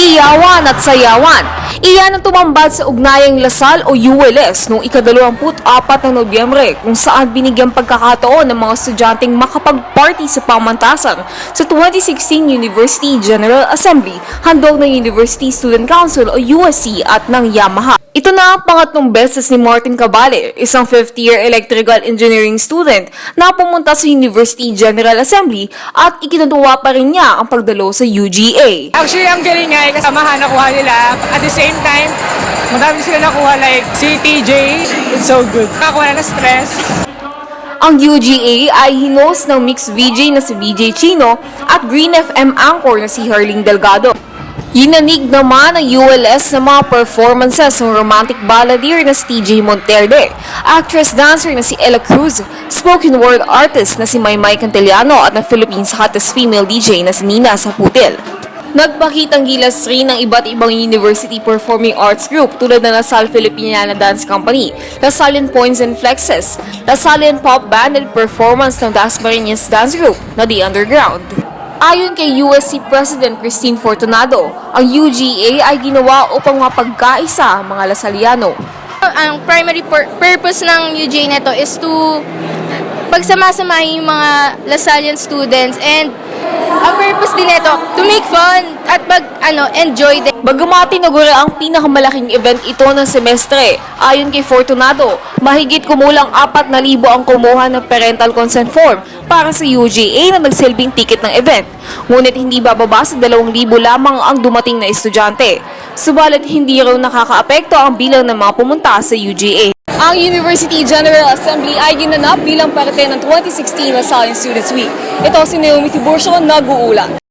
Iyawan at sayawan. Iyan ang tumambad sa Ugnayang Lasal o ULS noong ika-24 ng Nobyembre kung saan binigyang pagkakataon ng mga estudyanteng makapag-party sa pamantasan sa 2016 University General Assembly, handog ng University Student Council o USC at ng Yamaha. Ito na ang pangatlong beses ni Martin Cabale, isang 5th-year electrical engineering student na pumunta sa University General Assembly at ikinutuwa pa rin niya ang pagdalo sa UGA. Actually, ang galing nga, kasamahan nakuha nila. At the same time, madami sila nakuha like si TJ. It's so good. Nakakuha na stress. Ang UGA ay hinost ng mixed VJ na si VJ Chino at Green FM anchor na si Herling Delgado. Yinanig naman ng ULS na mga performances ng romantic balladeer na si TJ Monterde, actress-dancer na si Ella Cruz, spoken word artist na si Maymay Cantillano at ng Philippines' hottest female DJ na si Nina Saputil. Nagpakitang gilas rin ng iba't ibang university performing arts group tulad ng Lasal Filipiniana Dance Company, Lasallian Points and Flexes, Lasallian Pop Band and performance ng Dasmariñas Dance Group na The Underground. Ayon kay USC President Christine Fortunado, ang UGA ay ginawa upang mapagkaisa ang mga Lasaliano. Ang primary purpose ng UGA nito is to pagsamasamahin yung mga Lasallian students, and ang purpose din nito to make fun at enjoy din. Bagamat tinagura ang pinakamalaking event ito ng semestre, ayon kay Fortunado, mahigit kumulang 4,000 ang kumuha ng parental consent form para sa UGA na nagsilbing ticket ng event. Ngunit hindi bababa sa 2,000 lamang ang dumating na estudyante. Subalit hindi raw nakakaapekto ang bilang ng mga pumunta sa UGA. Ang University General Assembly ay ginanap bilang parte ng 2016 Lasallian Students Week. Ito si Naomi Tiburcio, nag-uulat.